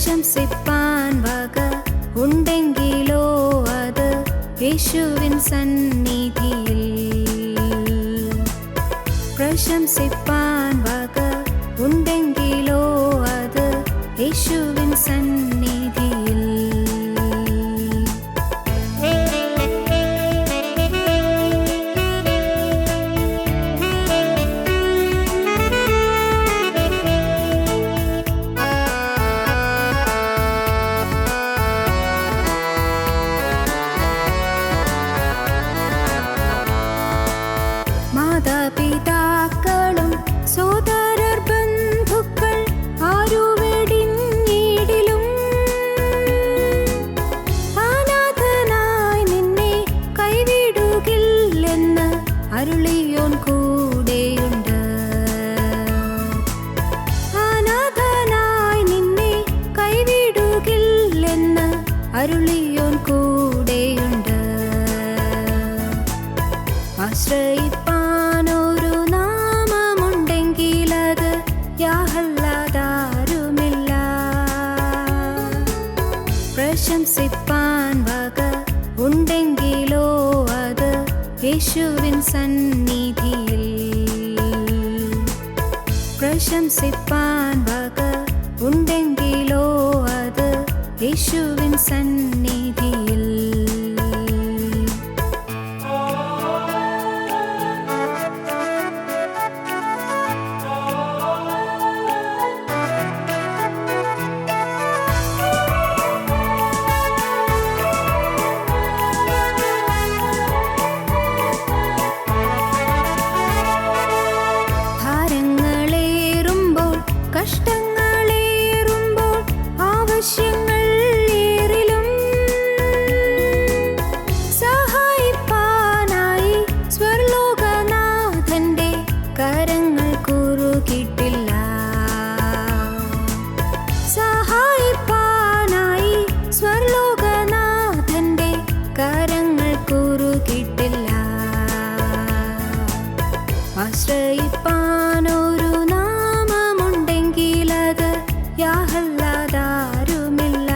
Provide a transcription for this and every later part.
പ്രശംസിപ്പാൻ വക ഉണ്ടെങ്കിലോ അത് യേശുവിൻ സന്നിധിയിൽ. പ്രശംസിപ്പാൻ വക ഉണ്ടെങ്കിലോ അത് യേശുവിൻ സന്നിധിയിൽ. മാതാപിതാക്കളും സോദരർ ബന്ധുക്കൾ ആരുവെടിഞ്ഞിടിലും അനാഥനായി നിന്നെ കൈവിടുകില്ലെന്ന് അരുളിയോൻ കൂടെയുണ്ട്. അനാഥനായി നിന്നെ കൈവിടുകില്ലെന്ന് അരുളിയോൻ കൂടെയുണ്ട്. ആശ്രയിപ്പാനൊരു നാമമുണ്ടെങ്കിലത് യാഹല്ലാതാരുമില്ല. പ്രശംസിപ്പാൻ വക ഉണ്ടെങ്കിലോ അത് യേശുവിൻ സന്നിധിയിൽ. പ്രശംസിപ്പാൻ വക ഉണ്ടെങ്കിലോ അത് യേശുവിൻ സന്നിധിയിൽ. കഷ്ടങ്ങളേറുമ്പോൾ ആവശ്യങ്ങൾ ഏറിലും സഹായിപ്പാനായി സ്വർലോകനാഥന്റെ കരങ്ങൾ കുറുകിട്ടില്ല. സഹായിപ്പാനായി സ്വർലോകനാഥന്റെ കരങ്ങൾ കുറുകിട്ടില്ല. ആശ്രയിപ്പാനൊരു നാമമുണ്ടെങ്കിലത് യാഹല്ലാതാരുമില്ല.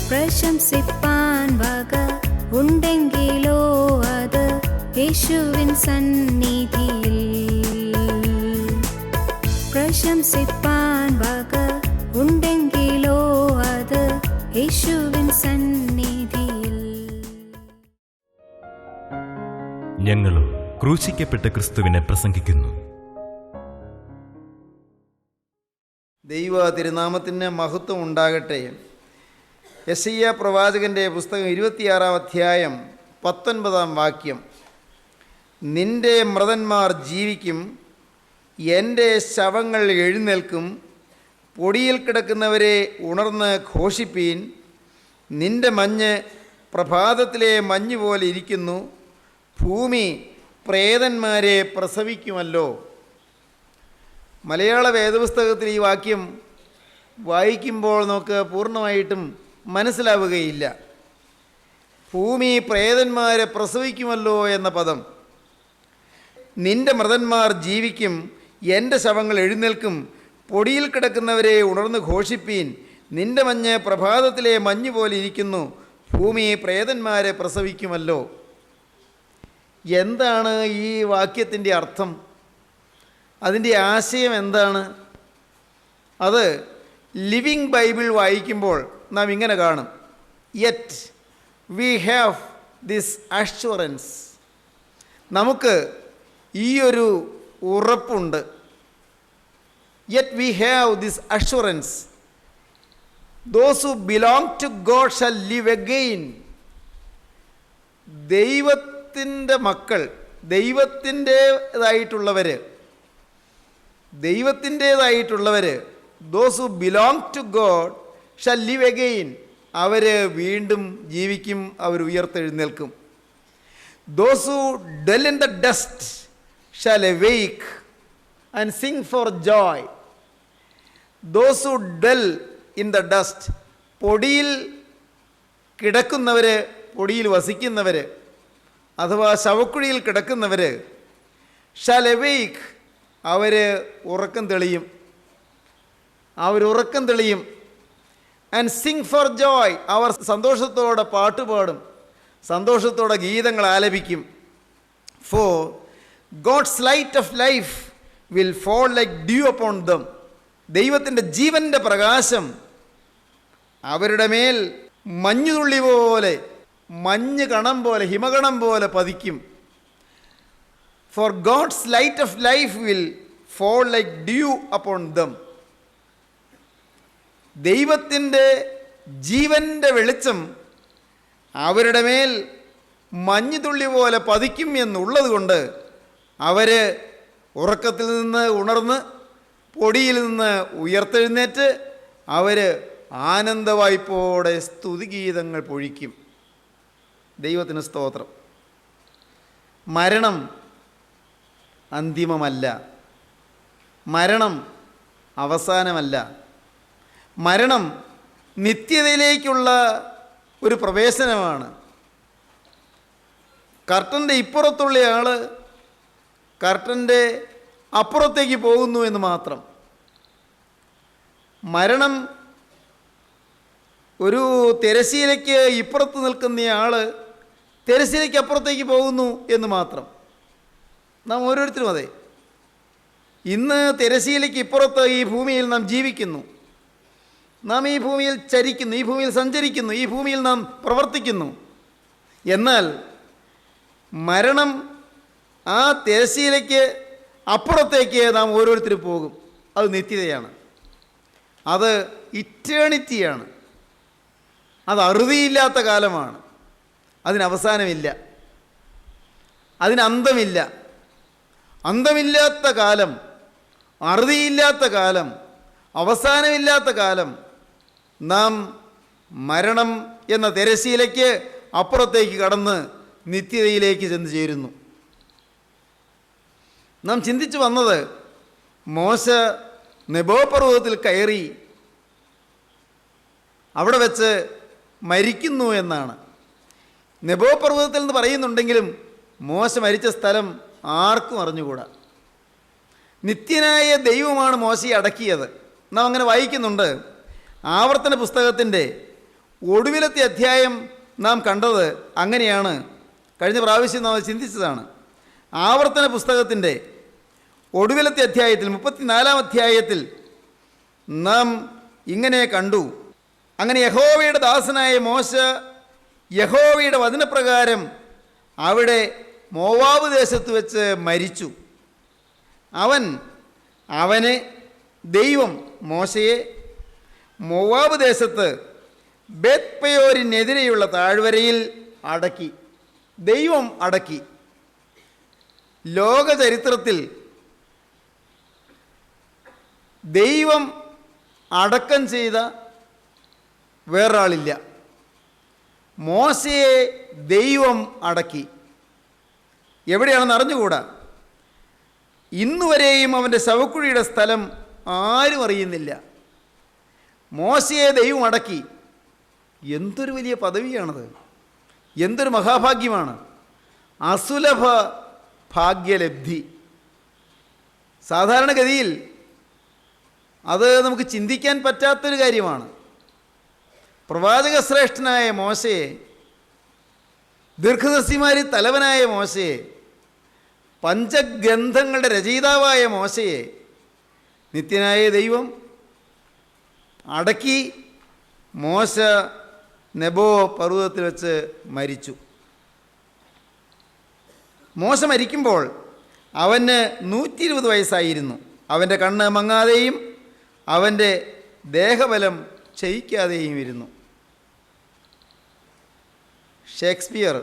പ്രശംസിപ്പാൻ വക ഉണ്ടെങ്കിലോ അത് യേശുവിൻ സന്നിധിയിൽ. പ്രശംസിപ്പാൻ വക ഉണ്ടെങ്കിലോ അത് യേശുവിൻ സന്നിധിയിൽ. ഞങ്ങളും ക്രൂശിക്കപ്പെട്ട ക്രിസ്തുവിനെ പ്രസംഗിക്കുന്നു. ദൈവ തിരുനാമത്തിന് മഹത്വം ഉണ്ടാകട്ടെ. യെശയ്യാ പ്രവാചകൻ്റെ പുസ്തകം 26-ാം അധ്യായം 19-ാം വാക്യം. നിന്റെ മൃതന്മാർ ജീവിക്കും, എൻ്റെ ശവങ്ങൾ എഴുന്നേൽക്കും. പൊടിയിൽ കിടക്കുന്നവരെ ഉണർന്ന് ഘോഷിപ്പീൻ. നിന്റെ മഞ്ഞ് പ്രഭാതത്തിലെ മഞ്ഞ് പോലെ ഇരിക്കുന്നു. ഭൂമി പ്രേതന്മാരെ പ്രസവിക്കുമല്ലോ. മലയാള വേദപുസ്തകത്തിൽ ഈ വാക്യം വായിക്കുമ്പോൾ നമുക്ക് പൂർണ്ണമായിട്ടും മനസ്സിലാവുകയില്ല. ഭൂമി പ്രേതന്മാരെ പ്രസവിക്കുമല്ലോ എന്ന പദം. നിന്റെ മൃതന്മാർ ജീവിക്കും, എൻ്റെ ശവങ്ങൾ എഴുന്നേൽക്കും. പൊടിയിൽ കിടക്കുന്നവരെ ഉണർന്ന് ഘോഷിപ്പീൻ. നിന്റെ മഞ്ഞ് പ്രഭാതത്തിലെ മഞ്ഞ് പോലെ ഇരിക്കുന്നു. ഭൂമി പ്രേതന്മാരെ പ്രസവിക്കുമല്ലോ. എന്താണ് ഈ വാക്യത്തിൻ്റെ അർത്ഥം? അതിൻ്റെ ആശയം എന്താണ്? അത് ലിവിങ് ബൈബിൾ വായിക്കുമ്പോൾ നാം ഇങ്ങനെ കാണും. Yet we have this assurance. നമുക്ക് ഈ ഒരു ഉറപ്പുണ്ട്. Yet we have this assurance. Those who belong to God shall live again. ദൈവത്തിൻ്റെ മക്കൾ, ദൈവത്തിൻ്റേതായിട്ടുള്ളവർ those who belong to God shall live again. അവർ വീണ്ടും ജീവിക്കും, അവർ ഉയർത്തെഴുന്നേൽക്കും. Those who dwell in the dust shall awake and sing for joy. Those who dwell in the dust, പൊടിയിൽ കിടക്കുന്നവർ, പൊടിയിൽ വസിക്കുന്നവർ അഥവാ ശവക്കുഴിയിൽ കിടക്കുന്നവർ ഷാൽ awake, അവർ ഉറക്കം തെളിയും. അവരുറക്കം തെളിയും. ആൻഡ് സിങ് ഫോർ ജോയ്, അവർ സന്തോഷത്തോടെ പാട്ടുപാടും, സന്തോഷത്തോടെ ഗീതങ്ങൾ ആലപിക്കും. For God's light of life will fall like dew upon them, ദൈവത്തിൻ്റെ ജീവൻ്റെ പ്രകാശം അവരുടെ മേൽ മഞ്ഞുതുള്ളി പോലെ, മഞ്ഞ് കണം പോലെ, ഹിമകണം പോലെ പതിക്കും. For God's light of life will fall like dew upon them, ദൈവത്തിൻ്റെ ജീവൻ്റെ വെളിച്ചം അവരുടെ മേൽ മഞ്ഞുതുള്ളി പോലെ പതിക്കും എന്നുള്ളത് കൊണ്ട് അവർ ഉറക്കത്തിൽ നിന്ന് ഉണർന്ന് പൊടിയിൽ നിന്ന് ഉയർത്തെഴുന്നേറ്റ് അവർ ആനന്ദവായ്പോടെ സ്തുതിഗീതങ്ങൾ പൊഴിക്കും. ദൈവത്തിന് സ്തോത്രം. മരണം അന്തിമമല്ല, മരണം അവസാനമല്ല. മരണം നിത്യതയിലേക്കുള്ള ഒരു പ്രവേശനമാണ്. കർട്ടൻ്റെ ഇപ്പുറത്തുള്ള ആൾ കർട്ടൻ്റെ അപ്പുറത്തേക്ക് പോകുന്നു എന്ന് മാത്രം. മരണം ഒരു തിരശ്ശീലയ്ക്ക് ഇപ്പുറത്ത് നിൽക്കുന്നയാൾ തിരശ്ശീലയ്ക്ക് അപ്പുറത്തേക്ക് പോകുന്നു എന്ന് മാത്രം. നാം ഓരോരുത്തരും അതെ, ഇന്ന് തിരശ്ശീലയ്ക്ക് ഇപ്പുറത്ത് ഈ ഭൂമിയിൽ നാം ജീവിക്കുന്നു, നാം ഈ ഭൂമിയിൽ ചരിക്കുന്നു, ഈ ഭൂമിയിൽ സഞ്ചരിക്കുന്നു, ഈ ഭൂമിയിൽ നാം പ്രവർത്തിക്കുന്നു. എന്നാൽ മരണം ആ തിരശ്ശീലയ്ക്ക് അപ്പുറത്തേക്ക് നാം ഓരോരുത്തരും പോകും. അത് നിത്യതയാണ്, അത് ഇറ്റേണിറ്റിയാണ്, അത് അറുതിയില്ലാത്ത കാലമാണ്. അതിനവസാനമില്ല, അതിനന്തമില്ല. അന്തമില്ലാത്ത കാലം, അറുതിയില്ലാത്ത കാലം, അവസാനമില്ലാത്ത കാലം. നാം മരണം എന്ന തിരശ്ശീലയ്ക്ക് അപ്പുറത്തേക്ക് കടന്ന് നിത്യതയിലേക്ക് ചെന്ന് ചേരുന്നു. നാം ചിന്തിച്ചു വന്നത് മോശ നെബോ പർവ്വതത്തിൽ കയറി അവിടെ വെച്ച് മരിക്കുന്നു എന്നാണ്. നെബോ പർവ്വതത്തിൽ എന്ന് പറയുന്നുണ്ടെങ്കിലും മോശ മരിച്ച സ്ഥലം ആർക്കും അറിഞ്ഞുകൂടാ. നിത്യനായ ദൈവമാണ് മോശയെ അടക്കിയത്. നാം അങ്ങനെ വായിക്കുന്നുണ്ട്. ആവർത്തന പുസ്തകത്തിൻ്റെ ഒടുവിലത്തെ അധ്യായം നാം കണ്ടത് അങ്ങനെയാണ്. കഴിഞ്ഞ പ്രാവശ്യം നാം ചിന്തിച്ചതാണ്. ആവർത്തന പുസ്തകത്തിൻ്റെ ഒടുവിലത്തെ അധ്യായത്തിൽ 34-ാം അധ്യായത്തിൽ നാം ഇങ്ങനെ കണ്ടു. അങ്ങനെ യഹോവയുടെ ദാസനായ മോശ യഹോവയുടെ വചനപ്രകാരം അവിടെ മോവാബ് ദേശത്ത് വെച്ച് മരിച്ചു. അവനെ ദൈവം മോശയെ മോവാബ് ദേശത്ത് ബേത്പയോരിനെതിരെയുള്ള താഴ്വരയിൽ അടക്കി. ദൈവം അടക്കി. ലോക ചരിത്രത്തിൽ ദൈവം അടക്കം ചെയ്ത വേറൊരാളില്ല. മോശയെ ദൈവം അടക്കി. എവിടെയാണെന്ന് അറിഞ്ഞുകൂടാ. ഇന്നുവരെയും അവൻ്റെ ശവക്കുഴിയുടെ സ്ഥലം ആരും അറിയുന്നില്ല. മോശയെ ദൈവം അടക്കി. എന്തൊരു വലിയ പദവിയാണത്! എന്തൊരു മഹാഭാഗ്യമാണ്! അസുലഭ ഭാഗ്യലബ്ധി. സാധാരണഗതിയിൽ അത് നമുക്ക് ചിന്തിക്കാൻ പറ്റാത്തൊരു കാര്യമാണ്. പ്രവാചക ശ്രേഷ്ഠനായ മോശയെ, ദീർഘദർശിമാരിൽ തലവനായ മോശയെ, പഞ്ചഗ്രന്ഥങ്ങളുടെ രചയിതാവായ മോശയെ നിത്യനായ ദൈവം അടക്കി. മോശ നെബോ പർവ്വതത്തിൽ വെച്ച് മരിച്ചു. മോശ മരിക്കുമ്പോൾ അവന് 120 വയസ്സായിരുന്നു. അവൻ്റെ കണ്ണ് മങ്ങാതെയും അവൻ്റെ ദേഹബലം ക്ഷയിക്കാതെയും ഇരുന്നു. Shakespeare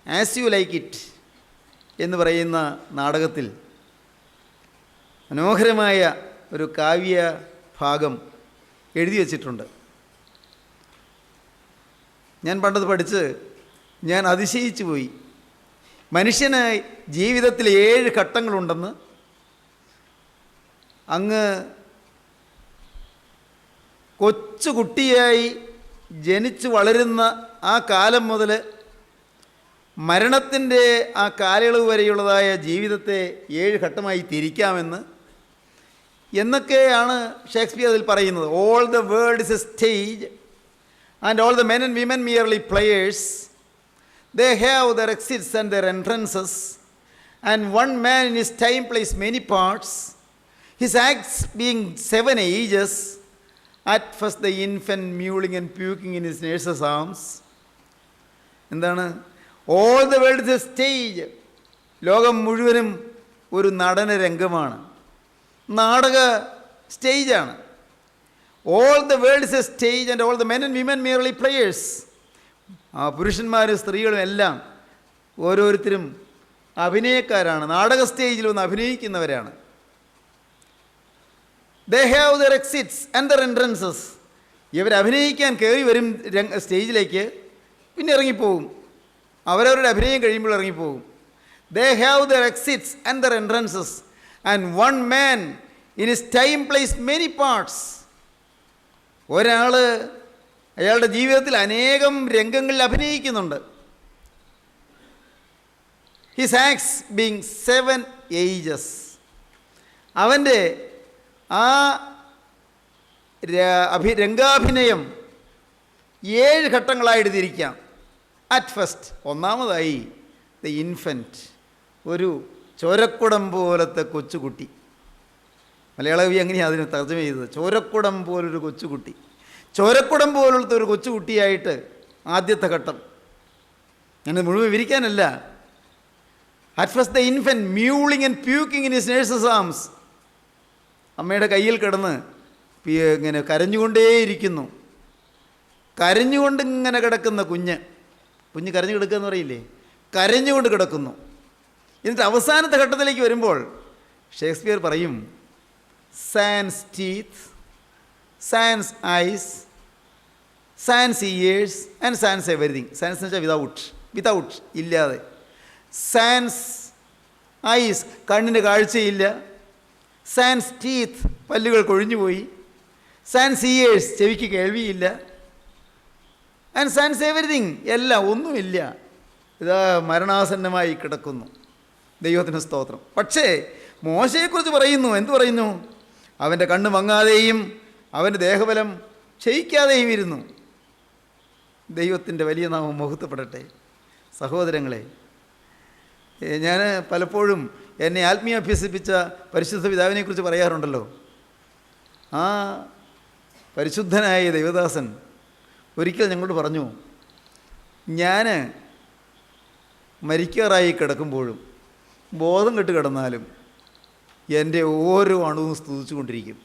as you like it എന്ന് പറയുന്ന നാടകത്തിൽ മനോഹരമായ ഒരു കാവ്യ ഭാഗം എഴുതി വച്ചിട്ടുണ്ട്. ഞാൻ പണ്ടത് പഠിച്ച് ഞാൻ അതിശയിച്ചു പോയി. മനുഷ്യന് ജീവിതത്തിൽ 7 ഘട്ടങ്ങളുണ്ടെന്ന് അങ്ങ് കൊച്ചുകുട്ടിയായി ജനിച്ചു വളരുന്ന ആ കാലം മുതൽ മരണത്തിൻ്റെ ആ കാലയളവ് വരെയുള്ളതായ ജീവിതത്തെ 7 ഘട്ടമായി തിരിക്കാമെന്ന് എന്നൊക്കെയാണ് ഷേക്സ്പിയർ അതിൽ പറയുന്നത്. All the world is a stage and all the men and women merely players. They have their exits and their entrances and one man in his time plays many parts. His acts being 7 ages. At first the infant mewling and puking in his nurse's arms. എന്താണ്? All the world is a stage. ലോകം മുഴുവനും ഒരു നടന രംഗമാണ്, നാടക സ്റ്റേജാണ്. All the world is a stage and all the men and women merely players. ആ പുരുഷന്മാരും സ്ത്രീകളും എല്ലാം ഓരോരുത്തരും അഭിനയക്കാരാണ്, നാടക സ്റ്റേജിൽ ഒന്ന് അഭിനയിക്കുന്നവരാണ്. They have their exits and their entrances. ഇവർ അഭിനയിക്കാൻ കയറി വരും സ്റ്റേജിലേക്ക്, പിന്നെ ഇറങ്ങിപ്പോവും. അവരവരുടെ അഭിനയം കഴിയുമ്പോൾ ഇറങ്ങിപ്പോവും. They have their exits and their entrances and one man in his time plays many parts. ഒരാൾ അയാളുടെ ജീവിതത്തിൽ അനേകം രംഗങ്ങളിൽ അഭിനയിക്കുന്നുണ്ട്. His acts being 7 ages. അവൻ്റെ ആ രംഗാഭിനയം 7 ഘട്ടങ്ങളായിട്ട് തിരിക്കാം. അറ്റ് ഫസ്റ്റ്, ഒന്നാമതായി ദ ഇൻഫൻറ്റ്, ഒരു ചോരക്കുടം പോലത്തെ കൊച്ചുകുട്ടി. മലയാള കവി അങ്ങനെയാണ് അതിന് തർജ്ജമ ചെയ്തത്. ചോരക്കുടം പോലൊരു കൊച്ചുകുട്ടി. ചോരക്കുടം പോലത്തെ ഒരു കൊച്ചുകുട്ടിയായിട്ട് ആദ്യത്തെ ഘട്ടം. ഞാനത് മുഴുവൻ വിവരിക്കാനല്ല. At first the infant mewling and puking in his nurse's arms. അമ്മയുടെ കയ്യിൽ കിടന്ന് ഇങ്ങനെ കരഞ്ഞുകൊണ്ടേയിരിക്കുന്നു. കരഞ്ഞുകൊണ്ട് ഇങ്ങനെ കിടക്കുന്ന കുഞ്ഞ് കരഞ്ഞു കിടക്കുക എന്ന് പറയില്ലേ, കരഞ്ഞുകൊണ്ട് കിടക്കുന്നു. എന്നിട്ട് അവസാനത്തെ ഘട്ടത്തിലേക്ക് വരുമ്പോൾ ഷേക്സ്പിയർ പറയും, sans teeth, sans eyes, sans ears and sans everything. Sans എന്ന് വെച്ചാൽ വിതൗട്ട്, ഇല്ലാതെ. സാൻസ് ഐസ്, കണ്ണിന് കാഴ്ചയില്ല. സാൻസ് ടീത്ത്, പല്ലുകൾ കൊഴിഞ്ഞുപോയി. സാൻസ് ഇയേഴ്സ്, ചെവിക്ക് കേൾവിയില്ല. ആൻഡ് സാൻസ് എവരിതിങ്, എല്ലാം, ഒന്നുമില്ല. ഇതാ മരണാസന്നമായി കിടക്കുന്നു. ദൈവത്തിന് സ്തോത്രം. പക്ഷേ മോശയെക്കുറിച്ച് പറയുന്നു, എന്തു പറയുന്നു? അവൻ്റെ കണ്ണ് മങ്ങാതെയും അവൻ്റെ ദേഹബലം ക്ഷയിക്കാതെയും ഇരുന്നു. ദൈവത്തിൻ്റെ വലിയ നാമം മഹത്വപ്പെടട്ടെ. സഹോദരങ്ങളെ, ഞാൻ പലപ്പോഴും എന്നെ ആത്മീയ അഭ്യസിപ്പിച്ച പരിശുദ്ധ പിതാവിനെക്കുറിച്ച് പറയാറുണ്ടല്ലോ. ആ പരിശുദ്ധനായ ദൈവദാസൻ ഒരിക്കൽ ഞങ്ങളോട് പറഞ്ഞു, ഞാൻ മരിക്കാറായി കിടക്കുമ്പോഴും ബോധം കെട്ട് കിടന്നാലും എൻ്റെ ഓരോ അണുവും സ്തുതിച്ചു കൊണ്ടിരിക്കും.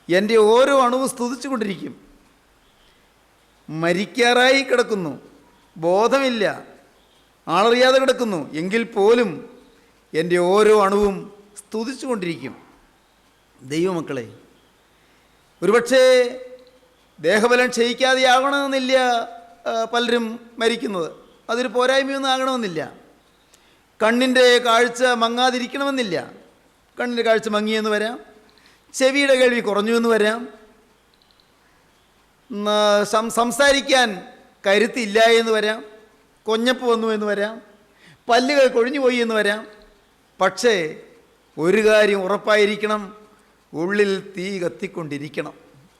എൻ്റെ ഓരോ അണുവും സ്തുതിച്ചു കൊണ്ടിരിക്കും. മരിക്കാറായി കിടക്കുന്നു, ബോധമില്ല, ആളറിയാതെ കിടക്കുന്നു, എങ്കിൽ പോലും എൻ്റെ ഓരോ അണുവും സ്തുതിച്ചു കൊണ്ടിരിക്കും. ദൈവമക്കളെ, ഒരുപക്ഷേ ദേഹബലം ക്ഷയിക്കാതെയാകണമെന്നില്ല പലരും മരിക്കുന്നത്. അതൊരു പോരായ്മയൊന്നും ആകണമെന്നില്ല. കണ്ണിൻ്റെ കാഴ്ച മങ്ങാതിരിക്കണമെന്നില്ല. കണ്ണിൻ്റെ കാഴ്ച മങ്ങിയെന്ന് വരാം, ചെവിയുടെ കേൾവി കുറഞ്ഞു എന്ന് വരാം, സംസാരിക്കാൻ കരുത്തില്ല എന്ന് വരാം, കൊഞ്ഞപ്പ് വന്നു എന്ന് വരാം, പല്ലുകൾ കൊഴിഞ്ഞുപോയി എന്ന് വരാം. പക്ഷേ ഒരു കാര്യം ഉറപ്പായിരിക്കണം, ഉള്ളിൽ തീ കത്തിക്കൊണ്ടിരിക്കണം.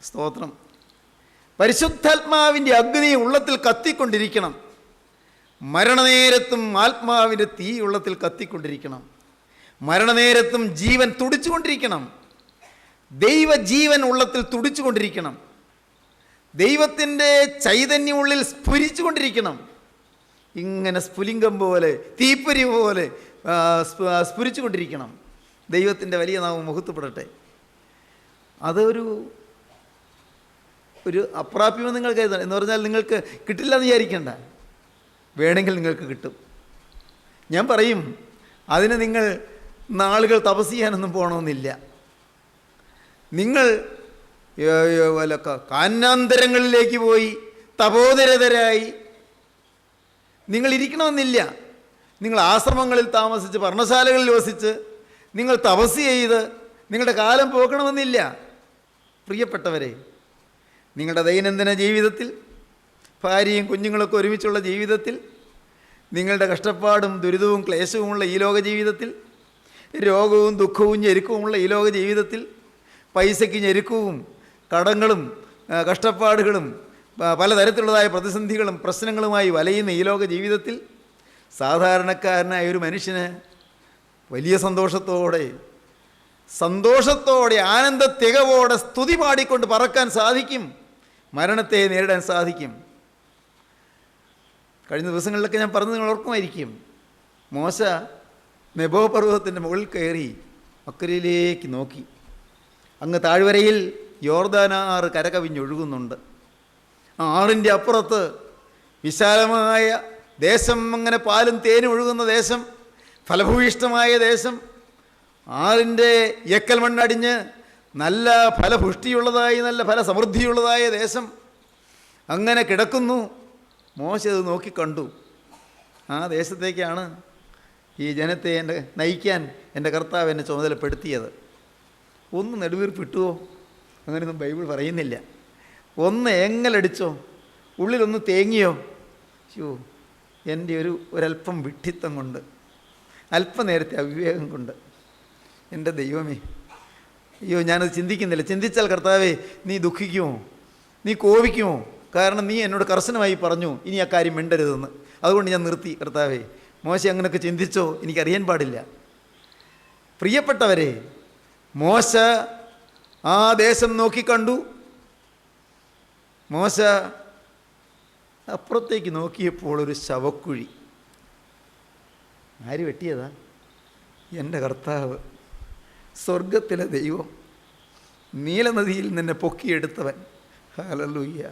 സ്തോത്രം. പരിശുദ്ധാത്മാവിൻ്റെ അഗ്നി ഉള്ളത്തിൽ കത്തിക്കൊണ്ടിരിക്കണം. മരണനേരത്തും ആത്മാവിൻ്റെ തീ ഉള്ളത്തിൽ കത്തിക്കൊണ്ടിരിക്കണം. മരണനേരത്തും ജീവൻ തുടിച്ചുകൊണ്ടിരിക്കണം. ദൈവജീവൻ ഉള്ളത്തിൽ തുടിച്ചുകൊണ്ടിരിക്കണം. ദൈവത്തിൻ്റെ ചൈതന്യം ഉള്ളിൽ സ്ഫുരിച്ചുകൊണ്ടിരിക്കണം. ഇങ്ങനെ സ്ഫുലിംഗം പോലെ, തീപ്പൊരി പോലെ സ്ഫുരിച്ചുകൊണ്ടിരിക്കണം. ദൈവത്തിൻ്റെ വലിയ നാമം മഹത്വപ്പെടട്ടെ. അതൊരു അപ്രാപ്യമെന്ന് നിങ്ങൾ കരുതണം. എന്ന് പറഞ്ഞാൽ നിങ്ങൾക്ക് കിട്ടില്ല എന്ന് വിചാരിക്കേണ്ട. വേണമെങ്കിൽ നിങ്ങൾക്ക് കിട്ടും. ഞാൻ പറയും, അതിന് നിങ്ങൾ നാളുകൾ തപസ് ചെയ്യാനൊന്നും പോകണമെന്നില്ല. നിങ്ങൾ കാനാന്തരങ്ങളിലേക്ക് പോയി തപോനിരതരായി നിങ്ങൾ ഇരിക്കണമെന്നില്ല. നിങ്ങൾ ആശ്രമങ്ങളിൽ താമസിച്ച്, പർണശാലകളിൽ വസിച്ച്, നിങ്ങൾ തപസ് ചെയ്ത് നിങ്ങളുടെ കാലം പോക്കണമെന്നില്ല. പ്രിയപ്പെട്ടവരെ, നിങ്ങളുടെ ദൈനംദിന ജീവിതത്തിൽ, ഭാര്യയും കുഞ്ഞുങ്ങളൊക്കെ ഒരുമിച്ചുള്ള ജീവിതത്തിൽ, നിങ്ങളുടെ കഷ്ടപ്പാടും ദുരിതവും ക്ലേശവുമുള്ള ഈ ലോക ജീവിതത്തിൽ, രോഗവും ദുഃഖവും ഞെരുക്കവുമുള്ള ഈ ലോക ജീവിതത്തിൽ പൈസയ്ക്ക് ഞെരുക്കവും കടങ്ങളും കഷ്ടപ്പാടുകളും പലതരത്തിലുള്ളതായ പ്രതിസന്ധികളും പ്രശ്നങ്ങളുമായി വലയുന്ന ഈ ലോക ജീവിതത്തിൽ സാധാരണക്കാരനായ ഒരു മനുഷ്യന് വലിയ സന്തോഷത്തോടെ ആനന്ദത്തികവോടെ സ്തുതി പാടിക്കൊണ്ട് പറക്കാൻ സാധിക്കും, മരണത്തെ നേരിടാൻ സാധിക്കും. കഴിഞ്ഞ ദിവസങ്ങളിലൊക്കെ ഞാൻ പറഞ്ഞത് നിങ്ങൾ ഓർക്കുമായിരിക്കും. മോശ നെബോ പർവ്വതത്തിൻ്റെ മുകളിൽ കയറി അക്കരയിലേക്ക് നോക്കി. അങ്ങ് താഴ്വരയിൽ യോർദാനാറ് കരകവിഞ്ഞൊഴുകുന്നുണ്ട്. ആറിൻ്റെ അപ്പുറത്ത് വിശാലമായ ദേശം, അങ്ങനെ പാലും തേനും ഒഴുകുന്ന ദേശം, ഫലഭൂയിഷ്ടമായ ദേശം, ആറിൻ്റെ എക്കൽ മണ്ണടിഞ്ഞ് നല്ല ഫലപുഷ്ടിയുള്ളതായി, നല്ല ഫലസമൃദ്ധിയുള്ളതായ ദേശം അങ്ങനെ കിടക്കുന്നു. മോശ അത് നോക്കിക്കണ്ടു. ആ ദേശത്തേക്കാണ് ഈ ജനത്തെ നയിക്കാൻ എൻ്റെ കർത്താവ് എന്നെ ചുമതലപ്പെടുത്തിയത്. ഒന്ന് നെടുവീർപ്പിട്ടുവോ? അങ്ങനെയൊന്നും ബൈബിൾ പറയുന്നില്ല. ഒന്ന് എങ്ങലടിച്ചോ? ഉള്ളിലൊന്ന് തേങ്ങിയോ? എൻ്റെ ഒരല്പം വിഡ്ഢിത്തം കൊണ്ട്, അല്പനേരത്തെ അവിവേകം കൊണ്ട്, എൻ്റെ ദൈവമേ, അയ്യോ ഞാനത് ചിന്തിക്കുന്നില്ല. ചിന്തിച്ചാൽ കർത്താവേ നീ ദുഃഖിക്കുമോ? നീ കോപിക്കുമോ? കാരണം നീ എന്നോട് കർശനമായി പറഞ്ഞു ഇനി ആ കാര്യം മിണ്ടരുതെന്ന്. അതുകൊണ്ട് ഞാൻ നിർത്തി. കർത്താവേ, മോശ അങ്ങനെയൊക്കെ ചിന്തിച്ചോ? എനിക്കറിയാൻ പാടില്ല. പ്രിയപ്പെട്ടവരെ, മോശ ആ ദേശം നോക്കിക്കണ്ടു. മോശ അപ്പുറത്തേക്ക് നോക്കിയപ്പോൾ ഒരു ശവക്കുഴി. ആര് വെട്ടിയതാ? എൻ്റെ കർത്താവ്, സ്വർഗത്തിലെ ദൈവം, നീലനദിയിൽ നിന്നെ പൊക്കിയെടുത്തവൻ. ഹല്ലേലൂയ.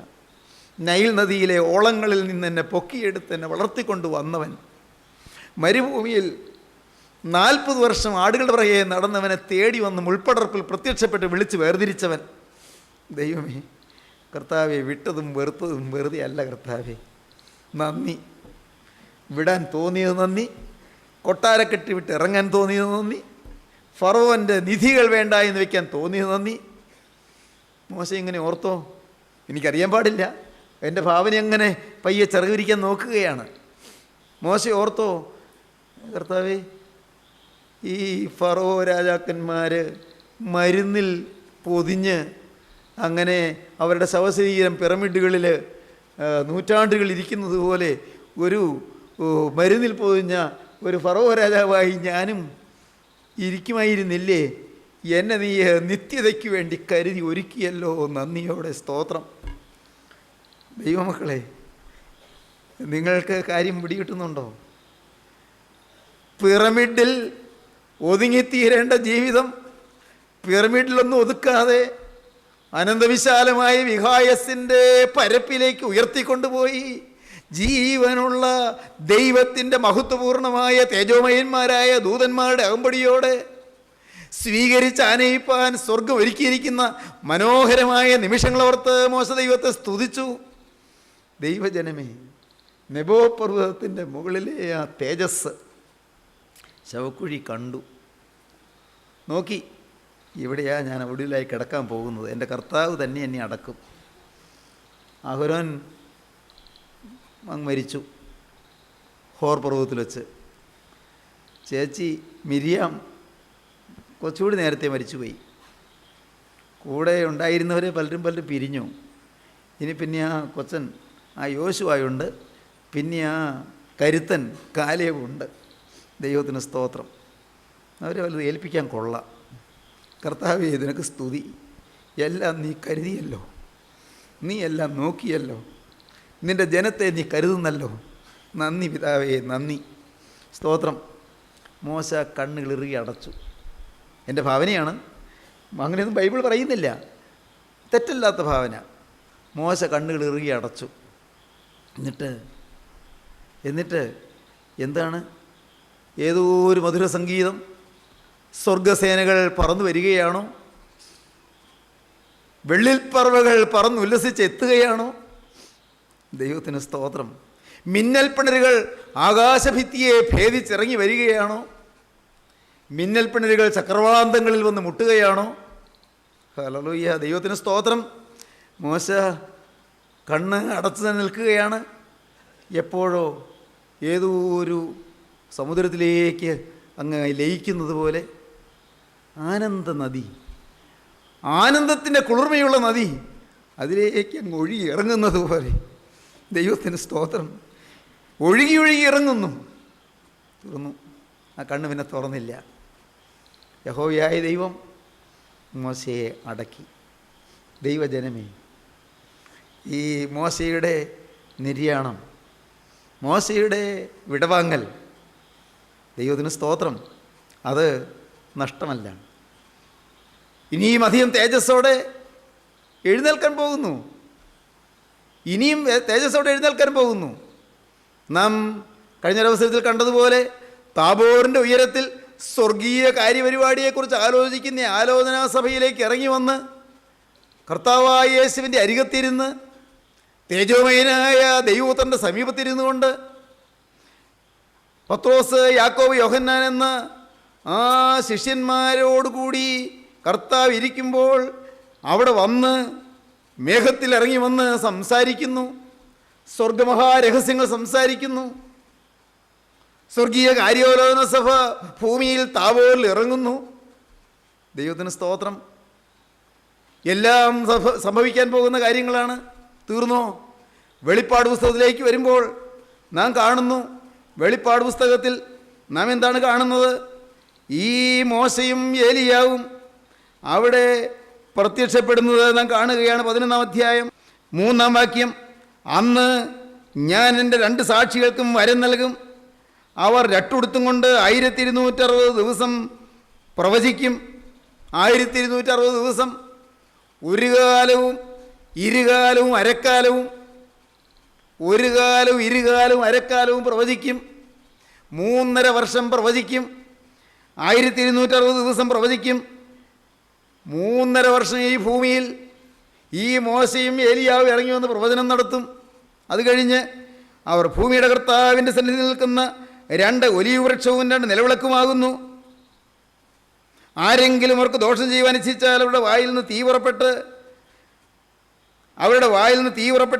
നൈൽ നദിയിലെ ഓളങ്ങളിൽ നിന്ന് എന്നെ പൊക്കിയെടുത്ത് എന്നെ വളർത്തിക്കൊണ്ട് വന്നവൻ, മരുഭൂമിയിൽ 40 വർഷം ആടുകളുടെ പുറകെ നടന്നവനെ തേടി വന്ന് മുൾപ്പടർപ്പിൽ പ്രത്യക്ഷപ്പെട്ട് വിളിച്ച് വേർതിരിച്ചവൻ. ദൈവമേ, കർത്താവെ, വിട്ടതും വെറുത്തതും വെറുതെ അല്ല കർത്താവെ. നന്ദി. വിടാൻ തോന്നിയത് നന്ദി, കൊട്ടാരക്കെട്ടി വിട്ട് ഇറങ്ങാൻ തോന്നിയത് നന്ദി, ഫറവോൻ്റെ നിധികൾ വേണ്ട എന്ന് വയ്ക്കാൻ തോന്നിയത് നന്ദി. മോശ ഇങ്ങനെ ഓർത്തോ? എനിക്കറിയാൻ പാടില്ല. എൻ്റെ ഭാവന അങ്ങനെ പയ്യെ ചെറുവിരിക്കാൻ നോക്കുകയാണ്. മോശ ഓർത്തോ? കർത്താവേ, ഈ ഫറവോ രാജാക്കന്മാർ മരുന്നിൽ പൊതിഞ്ഞ് അങ്ങനെ അവരുടെ ശവശരീരം പിരമിഡുകളിൽ നൂറ്റാണ്ടുകൾ ഇരിക്കുന്നത് പോലെ ഒരു മരുന്നിൽ പൊതിഞ്ഞ ഒരു ഫറവോ രാജാവായി ഞാനും ഇരിക്കുമായിരുന്നില്ലേ? എന്നെ നീ നിത്യതയ്ക്ക് വേണ്ടി കരുതി ഒരുക്കിയല്ലോ. നന്ദിയോടെ സ്തോത്രം. ദൈവമക്കളെ, നിങ്ങൾക്ക് കാര്യം പിടികിട്ടുന്നുണ്ടോ? പിരമിഡിൽ ഒതുങ്ങിത്തീരേണ്ട ജീവിതം പിരമിഡിലൊന്നും ഒതുക്കാതെ അനന്തവിശാലമായ വിഹായസിൻ്റെ പരപ്പിലേക്ക് ഉയർത്തിക്കൊണ്ടുപോയി ജീവനുള്ള ദൈവത്തിൻ്റെ മഹത്വപൂർണമായ തേജോമയന്മാരായ ദൂതന്മാരുടെ അകമ്പടിയോടെ സ്വീകരിച്ച് ആനയിപ്പാൻ സ്വർഗം ഒരുക്കിയിരിക്കുന്ന മനോഹരമായ നിമിഷങ്ങളോർത്ത് മോശ ദൈവത്തെ സ്തുതിച്ചു. ദൈവജനമേ, നെബോ പർവ്വതത്തിൻ്റെ മുകളിലെ ആ തേജസ് ശവക്കുഴി കണ്ടു. നോക്കി, ഇവിടെയാ ഞാൻ ഒടുവിലായി കിടക്കാൻ പോകുന്നത്. എൻ്റെ കർത്താവ് തന്നെ എന്നെ അടക്കും. അഹരോൻ മരിച്ചു ഹോർ പർവ്വതത്തിൽ വെച്ച്. ചേച്ചി മിരിയാം കുറച്ചുകൂടി നേരത്തെ മരിച്ചുപോയി. കൂടെ ഉണ്ടായിരുന്നവരെ പലരും പിരിഞ്ഞു. ഇനി പിന്നെ ആ കൊച്ചൻ ആ യോശുവായുണ്ട്, പിന്നെ ആ കരുത്തൻ കാലേവുണ്ട്. ദൈവത്തിന് സ്തോത്രം. അവരെ വല്ലത് ഏൽപ്പിക്കാൻ കൊള്ളാം. കർത്താവേ, ഇതിനൊക്കെ സ്തുതി. എല്ലാം നീ കരുതിയല്ലോ, നീ എല്ലാം നോക്കിയല്ലോ, നിൻ്റെ ജനത്തെ നീ കരുതുന്നല്ലോ. നന്ദി പിതാവേ, നന്ദി, സ്തോത്രം. മോശ കണ്ണുകൾ ഇറുകി അടച്ചു. എൻ്റെ ഭാവനയാണ്, അങ്ങനെയൊന്നും ബൈബിൾ പറയുന്നില്ല, തെറ്റല്ലാത്ത ഭാവന. മോശ കണ്ണുകൾ ഇറുകി അടച്ചു. എന്നിട്ട് എന്താണ്? ഏതോ ഒരു മധുര സംഗീതം, സ്വർഗസേനകൾ പറന്നു വരികയാണോ? വെള്ളിൽപ്പറവകൾ പറന്നുല്ലസിച്ച് എത്തുകയാണോ? ദൈവത്തിന് സ്തോത്രം. മിന്നൽപ്പിണരുകൾ ആകാശഭിത്തിയെ ഭേദിച്ചിറങ്ങി വരികയാണോ? മിന്നൽപ്പിണരുകൾ ചക്രവാളാന്തങ്ങളിൽ വന്ന് മുട്ടുകയാണോ? ഹല്ലേലൂയ, ദൈവത്തിന് സ്തോത്രം. മോശ കണ്ണ് അടച്ചു നിൽക്കുകയാണ്. എപ്പോഴോ ഏതോ ഒരു സമുദ്രത്തിലേക്ക് അങ്ങ് ലയിക്കുന്നത് പോലെ ആനന്ദ നദി ആനന്ദത്തിൻ്റെ കുളിർമയുള്ള നദി അതിലേക്ക് അങ്ങ് ഒഴുകി ഇറങ്ങുന്നത് പോലെ ദൈവത്തിന് സ്തോത്രം. ഒഴുകി ഒഴുകി ഇറങ്ങുന്നു. തീർന്നു. ആ കണ്ണ് പിന്നെ തുറന്നില്ല. യഹോവയായ ദൈവം മോശയെ അടക്കി. ദൈവജനമേ, ഈ മോശയുടെ നിര്യാണം, മോശയുടെ വിടവാങ്ങൽ, ദൈവത്തിന് സ്തോത്രം, അത് നഷ്ടമല്ല. ഇനിയും അധികം തേജസ്സോടെ എഴുന്നേൽക്കാൻ പോകുന്നു. ഇനിയും തേജസ്സോടെ എഴുന്നേൽക്കാൻ പോകുന്നു. നാം കഴിഞ്ഞൊരവസരത്തിൽ കണ്ടതുപോലെ താബോറിൻ്റെ ഉയരത്തിൽ സ്വർഗീയ കാര്യപരിപാടിയെക്കുറിച്ച് ആലോചിക്കുന്ന ആലോചനാ സഭയിലേക്ക് ഇറങ്ങി വന്ന് കർത്താവായ യേശുവിൻ്റെ അരികത്തിരുന്ന് തേജോമയനായ ദൈവപുത്രൻ്റെ സമീപത്തിരുന്നു കൊണ്ട് പത്രോസ്, യാക്കോബ്, യോഹന്നാൻ എന്ന ആ ശിഷ്യന്മാരോടുകൂടി കർത്താവ് ഇരിക്കുമ്പോൾ അവിടെ വന്ന് മേഘത്തിൽ ഇറങ്ങി വന്ന് സംസാരിക്കുന്നു. സ്വർഗമഹാരഹസ്യങ്ങൾ സംസാരിക്കുന്നു. സ്വർഗീയ കാര്യാലോചന സഭ ഭൂമിയിൽ താബോറിൽ ഇറങ്ങുന്നു. ദൈവത്തിന് സ്തോത്രം. എല്ലാം സംഭവിക്കാൻ പോകുന്ന കാര്യങ്ങളാണ്. തീർന്നോ? വെളിപ്പാട് പുസ്തകത്തിലേക്ക് വരുമ്പോൾ നാം കാണുന്നു, വെളിപ്പാട് പുസ്തകത്തിൽ നാം എന്താണ് കാണുന്നത്? ഈ മോശയും ഏലിയാവും അവിടെ പ്രത്യക്ഷപ്പെടുന്നത് നാം കാണുകയാണ്. 11-ാം അധ്യായം 3-ാം വാക്യം. അന്ന് ഞാൻ എൻ്റെ 2 സാക്ഷികൾക്കും വരം നൽകും. അവർ രട്ടുടുത്തും കൊണ്ട് 1260 ദിവസം പ്രവചിക്കും. 1260 ദിവസം, ഒരു കാലവും ഇരുകാലവും അരക്കാലവും, ഒരു കാലവും ഇരുകാലവും അരക്കാലവും പ്രവചിക്കും. 3.5 വർഷം പ്രവചിക്കും. 1260 ദിവസം പ്രവചിക്കും. 3.5 വർഷം ഈ ഭൂമിയിൽ ഈ മോശയും ഏലിയാവും ഇറങ്ങി വന്ന് പ്രവചനം നടത്തും. അത് കഴിഞ്ഞ് അവർ ഭൂമിയുടെ കർത്താവിൻ്റെ സന്നിധിയിൽ നിൽക്കുന്ന 2 ഒലീവ് വൃക്ഷവും 2 നിലവിളക്കുമാകുന്നു. ആരെങ്കിലും അവർക്ക് ദോഷം ചെയ്യുവാൻ ഇച്ഛിച്ചാൽ അവരുടെ വായിൽ നിന്ന് തീ പുറപ്പെട്ട്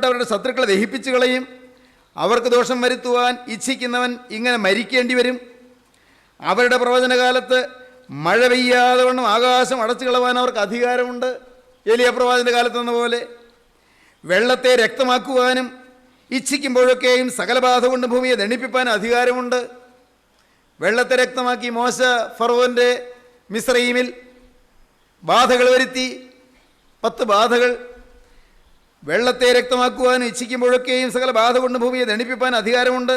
അവരുടെ ശത്രുക്കളെ ദഹിപ്പിച്ചു കളയും. അവർക്ക് ദോഷം വരുത്തുവാൻ ഇച്ഛിക്കുന്നവൻ ഇങ്ങനെ മരിക്കേണ്ടി വരും. അവരുടെ പ്രവചനകാലത്ത് മഴ പെയ്യാതെ വണ്ണം ആകാശം അടച്ചു കളവാൻ അവർക്ക് അധികാരമുണ്ട്. ഏലിയ പ്രവാചകന്റെ കാലത്തെന്ന പോലെ വെള്ളത്തെ രക്തമാക്കുവാനും ഇച്ഛിക്കുമ്പോഴൊക്കെയും സകല ബാധ കൊണ്ട് ഭൂമിയെ ദണ്ഡിപ്പിക്കാൻ അധികാരമുണ്ട്. വെള്ളത്തെ രക്തമാക്കി മോശ ഫറവോൻ്റെ മിസ്രയീമിൽ ബാധകൾ വരുത്തി. 10 ബാധകൾ. വെള്ളത്തെ രക്തമാക്കുവാനും ഇച്ഛിക്കുമ്പോഴൊക്കെയും സകല ബാധ കൊണ്ട് ഭൂമിയെ ദണ്ഡിപ്പിക്കാൻ അധികാരമുണ്ട്.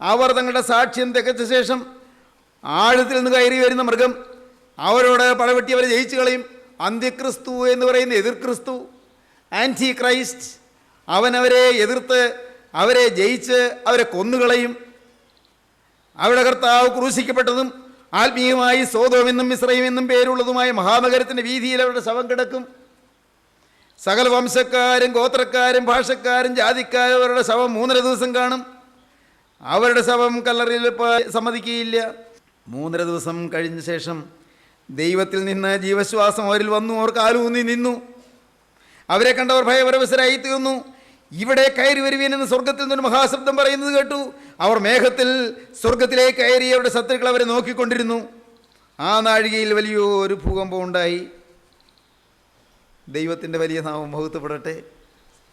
അവർ തങ്ങളുടെ സാക്ഷ്യം തികച്ച ശേഷം ആഴത്തിൽ നിന്ന് കയറി വരുന്ന മൃഗം അവരോട് പടവെട്ടി അവരെ ജയിച്ചു കളയും. അന്ത്യക്രിസ്തു എന്ന് പറയുന്ന എതിർ ക്രിസ്തു, ആൻറ്റി ക്രൈസ്റ്റ്, അവനവരെ എതിർത്ത് അവരെ ജയിച്ച് അവരെ കൊന്നുകളയും. അവരുടെ കർത്താവ് ക്രൂശിക്കപ്പെട്ടതും ആത്മീയമായി സോദോമെന്നും മിസ്രയീമെന്നും പേരുള്ളതുമായ മഹാനഗരത്തിൻ്റെ വീതിയിൽ അവരുടെ ശവം കിടക്കും. സകല വംശക്കാരും ഗോത്രക്കാരും ഭാഷക്കാരും ജാതിക്കാരും അവരുടെ ശവം 3.5 ദിവസം കാണും. അവരുടെ ശവം കല്ലറയിൽ സമ്മതിക്കുകയില്ല. 3.5 ദിവസം കഴിഞ്ഞ ശേഷം ദൈവത്തിൽ നിന്ന് ജീവശ്വാസം അവരിൽ വന്നു. അവർ കാലൂന്നി നിന്നു. അവരെ കണ്ടവർ ഭയപരവശരായി തീർന്നു. ഇവിടെ കയറി വരുവീനെന്ന് സ്വർഗത്തിൽ നിന്നൊരു മഹാശബ്ദം പറയുന്നത് കേട്ടു. അവർ മേഘത്തിൽ സ്വർഗത്തിലേക്ക് കയറി അവരുടെ ശത്രുക്കൾ അവരെ നോക്കിക്കൊണ്ടിരുന്നു. ആ നാഴികയിൽ വലിയൊരു ഭൂകമ്പം ഉണ്ടായി. ദൈവത്തിൻ്റെ വലിയ നാമം മഹത്വപ്പെടട്ടെ.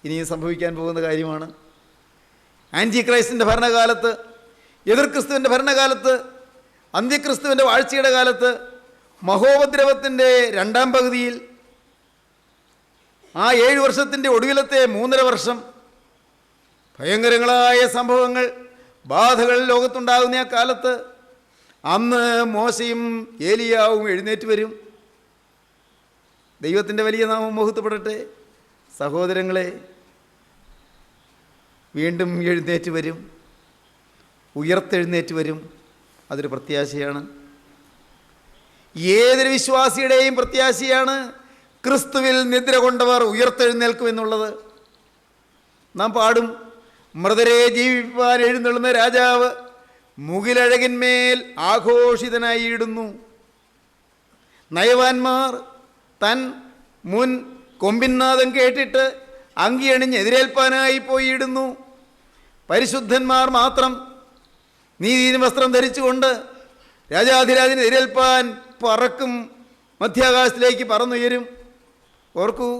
ഇനിയും സംഭവിക്കാൻ പോകുന്ന കാര്യമാണ്. ആൻറ്റി ക്രൈസ്റ്റിൻ്റെ ഭരണകാലത്ത്, എതിർ ക്രിസ്തുവിൻ്റെ ഭരണകാലത്ത്, അന്ത്യക്രിസ്തുവിൻ്റെ വാഴ്ചയുടെ കാലത്ത്, മഹോപദ്രവത്തിൻ്റെ 2-ാം പകുതിയിൽ, ആ 7 വർഷത്തിൻ്റെ ഒടുവിലത്തെ 3.5 വർഷം ഭയങ്കരങ്ങളായ സംഭവങ്ങൾ, ബാധകൾ ലോകത്തുണ്ടാകുന്ന ആ കാലത്ത് അന്ന് മോശയും ഏലിയാവും എഴുന്നേറ്റ് വരും. ദൈവത്തിൻ്റെ വലിയ നാമം മഹത്വപ്പെടട്ടെ. സഹോദരങ്ങളെ, വീണ്ടും എഴുന്നേറ്റ് വരും, ഉയർത്തെഴുന്നേറ്റ് വരും. അതൊരു പ്രത്യാശയാണ്. ഏതൊരു വിശ്വാസിയുടെയും പ്രത്യാശയാണ് ക്രിസ്തുവിൽ നിദ്ര കൊണ്ടവർ ഉയർത്തെഴുന്നേൽക്കുമെന്നുള്ളത്. നാം പാടും, മൃതരെ ജീവിപ്പാൻ എഴുന്നള്ളുന്ന രാജാവ് മുകിലഴകിന്മേൽ ആഘോഷിതനായി ഇടുന്നു. നയവാന്മാർ തൻ മുൻ കൊമ്പിൻനാദം കേട്ടിട്ട് അങ്കിയണിഞ്ഞ് എതിരേൽപ്പാനായി പോയിടുന്നു. പരിശുദ്ധന്മാർ മാത്രം നീതിന് വസ്ത്രം ധരിച്ചുകൊണ്ട് രാജാധിരാജന് എതിരേൽപ്പാൻ പറക്കും. മധ്യാകാശത്തിലേക്ക് പറന്നുയരും. ഓർക്കൂ,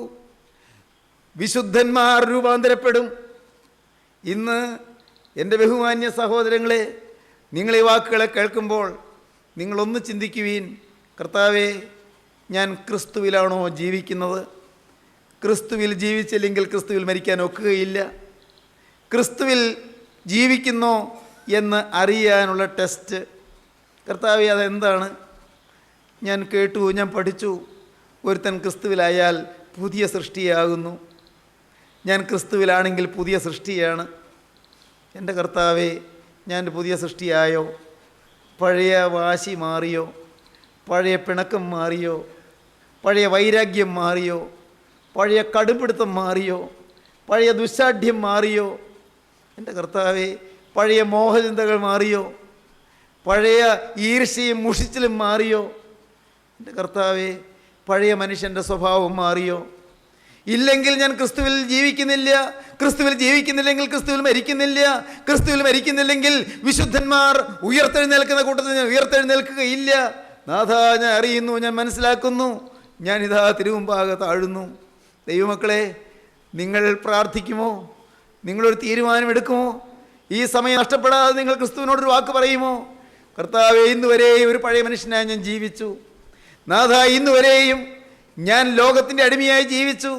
വിശുദ്ധന്മാർ രൂപാന്തരപ്പെടും. ഇന്ന് എൻ്റെ ബഹുമാന്യ സഹോദരങ്ങളെ, നിങ്ങൾ ഈ വാക്കുകളെ കേൾക്കുമ്പോൾ നിങ്ങളൊന്ന് ചിന്തിക്കുവീൻ, കർത്താവേ, ഞാൻ ക്രിസ്തുവിലാണോ ജീവിക്കുന്നത്? ക്രിസ്തുവിൽ ജീവിച്ചില്ലെങ്കിൽ ക്രിസ്തുവിൽ മരിക്കാൻ ഒക്കുകയില്ല. ക്രിസ്തുവിൽ ജീവിക്കുന്നോ എന്ന് അറിയാനുള്ള ടെസ്റ്റ്. കർത്താവേ, അതെന്താണ്? ഞാൻ കേട്ടു, ഞാൻ പഠിച്ചു, ഒരുത്തൻ ക്രിസ്തുവിലായാൽ പുതിയ സൃഷ്ടിയാകുന്നു. ഞാൻ ക്രിസ്തുവിലാണെങ്കിൽ പുതിയ സൃഷ്ടിയാണ്. എൻ്റെ കർത്താവേ, ഞാൻ പുതിയ സൃഷ്ടിയായോ? പഴയ വാശി മാറിയോ? പഴയ പിണക്കം മാറിയോ? പഴയ വൈരാഗ്യം മാറിയോ? പഴയ കടുംപിടുത്തം മാറിയോ? പഴയ ദുസ്സാഠ്യം മാറിയോ? എൻ്റെ കർത്താവേ, പഴയ മോഹചിന്തകൾ മാറിയോ? പഴയ ഈർഷ്യയും മുഷിച്ചിലും മാറിയോ? എൻ്റെ കർത്താവേ, പഴയ മനുഷ്യൻ്റെ സ്വഭാവം മാറിയോ? ഇല്ലെങ്കിൽ ഞാൻ ക്രിസ്തുവിൽ ജീവിക്കുന്നില്ല. ക്രിസ്തുവിൽ ജീവിക്കുന്നില്ലെങ്കിൽ ക്രിസ്തുവിൽ മരിക്കുന്നില്ല. ക്രിസ്തുവിൽ മരിക്കുന്നില്ലെങ്കിൽ വിശുദ്ധന്മാർ ഉയർത്തെഴുന്നേൽക്കുന്ന കൂട്ടത്തിൽ ഞാൻ ഉയർത്തെഴുന്നേൽക്കുകയില്ല. നാഥ, ഞാൻ അറിയുന്നു, ഞാൻ മനസ്സിലാക്കുന്നു, ഞാനിതാ തിരുമുമ്പാകെ താഴുന്നു. ദൈവമക്കളെ, നിങ്ങൾ പ്രാർത്ഥിക്കുമോ? നിങ്ങളൊരു തീരുമാനമെടുക്കുമോ? ഈ സമയം നഷ്ടപ്പെടാതെ നിങ്ങൾ ക്രിസ്തുവിനോടൊരു വാക്ക് പറയുമോ? കർത്താവേ, ഇന്നുവരെയും ഒരു പഴയ മനുഷ്യനായി ഞാൻ ജീവിച്ചു. നാഥ, ഇന്നുവരെയും ഞാൻ ലോകത്തിൻ്റെ അടിമയായി ജീവിച്ചു.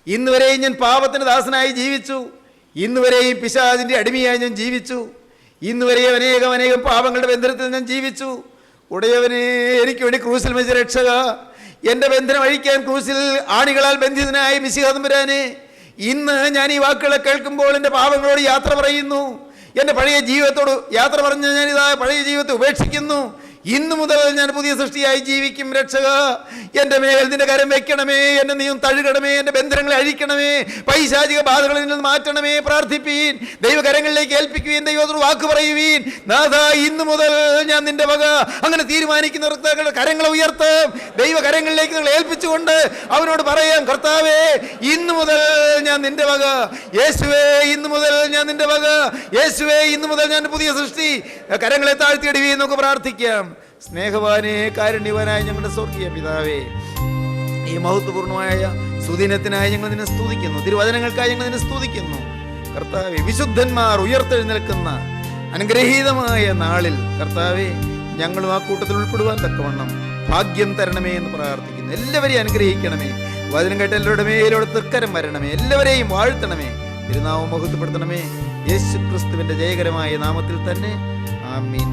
ഇന്നുവരെയും ഞാൻ പാപത്തിൻ്റെ ദാസനായി ജീവിച്ചു. ഇന്നുവരെയും പിശാചിൻ്റെ അടിമയായി ഞാൻ ജീവിച്ചു. ഇന്നുവരെയും അനേകം പാപങ്ങളുടെ ബന്ധനത്തിൽ ഞാൻ ജീവിച്ചു. ഉടയവനെ, എനിക്ക് വേണ്ടി ക്രൂശിൽ മരിച്ച രക്ഷക, എൻ്റെ ബന്ധനം അഴിക്കാൻ ക്രൂശിൽ ആണികളാൽ ബന്ധിതനായ മിശിഹാ തമ്പുരാനെ, ഇന്ന് ഞാൻ ഈ വാക്കുകളെ കേൾക്കുമ്പോൾ എൻ്റെ പാപങ്ങളോട് യാത്ര പറയുന്നു. എൻ്റെ പഴയ ജീവിതത്തോട് യാത്ര പറഞ്ഞ് ഞാനിതാ പഴയ ജീവിതത്തെ ഉപേക്ഷിക്കുന്നു. ഇന്നു മുതൽ ഞാൻ പുതിയ സൃഷ്ടിയായി ജീവിക്കും. രക്ഷക, എൻ്റെ മേൽ നിന്റെ കരം വെക്കണമേ. എന്നെ നീയും തഴുകണമേ. എൻ്റെ ബന്ധനങ്ങളെ അഴിക്കണമേ. പൈശാചിക ബാധകളിൽ നിന്ന് മാറ്റണമേ. പ്രാർത്ഥിപ്പീൻ. ദൈവകരങ്ങളിലേക്ക് ഏൽപ്പിക്കുവീൻ. ദൈവത്തോട് വാക്ക് പറയുവീൻ. നാഥ, ഇന്നു മുതൽ ഞാൻ നിന്റെ വക. അങ്ങനെ തീരുമാനിക്കുന്നവർക്ക് കരങ്ങളെ ഉയർത്താം. ദൈവകരങ്ങളിലേക്ക് നിങ്ങൾ ഏൽപ്പിച്ചുകൊണ്ട് അവനോട് പറയാം, കർത്താവേ, ഇന്നു മുതൽ ഞാൻ നിന്റെ വക. യേശുവേ, ഇന്നു മുതൽ ഞാൻ നിന്റെ വക. യേശുവേ, ഇന്നു മുതൽ ഞാൻ പുതിയ സൃഷ്ടി. കരങ്ങളെ താഴ്ത്തിയിടുവീൻ. നമുക്ക് പ്രാർത്ഥിക്കാം. സ്നേഹവാനേ, കാരുണ്യവാനായ ഞങ്ങളുടെ സ്വർഗീയ പിതാവേ, ഈ മഹത്വപൂർണമായ സുദിനത്തിനായി ഞങ്ങൾ നിന്നെ സ്തുതിക്കുന്നു. തിരുവചനങ്ങൾക്കായി ഞങ്ങൾ നിന്നെ സ്തുതിക്കുന്നു. കർത്താവേ, വിശുദ്ധന്മാർ ഉയർത്തെഴുന്നേൽക്കുന്ന അനുഗ്രഹീതമായ നാളിൽ കർത്താവേ, ഞങ്ങളും ആ കൂട്ടത്തിൽ ഉൾപ്പെടുവാൻ തക്കവണ്ണം ഭാഗ്യം തരണമേ എന്ന് പ്രാർത്ഥിക്കുന്നു. എല്ലാവരെയും അനുഗ്രഹിക്കണമേ. വചനം കേട്ട എല്ലാവരുടെ മേലോട് തൃക്കരം വരണമേ. എല്ലാവരെയും വാഴ്ത്തണമേ. തിരുനാമം മഹത്വപ്പെടുത്തണമേ. യേശു ക്രിസ്തുവിന്റെ ജയകരമായ നാമത്തിൽ തന്നെ. ആമീൻ.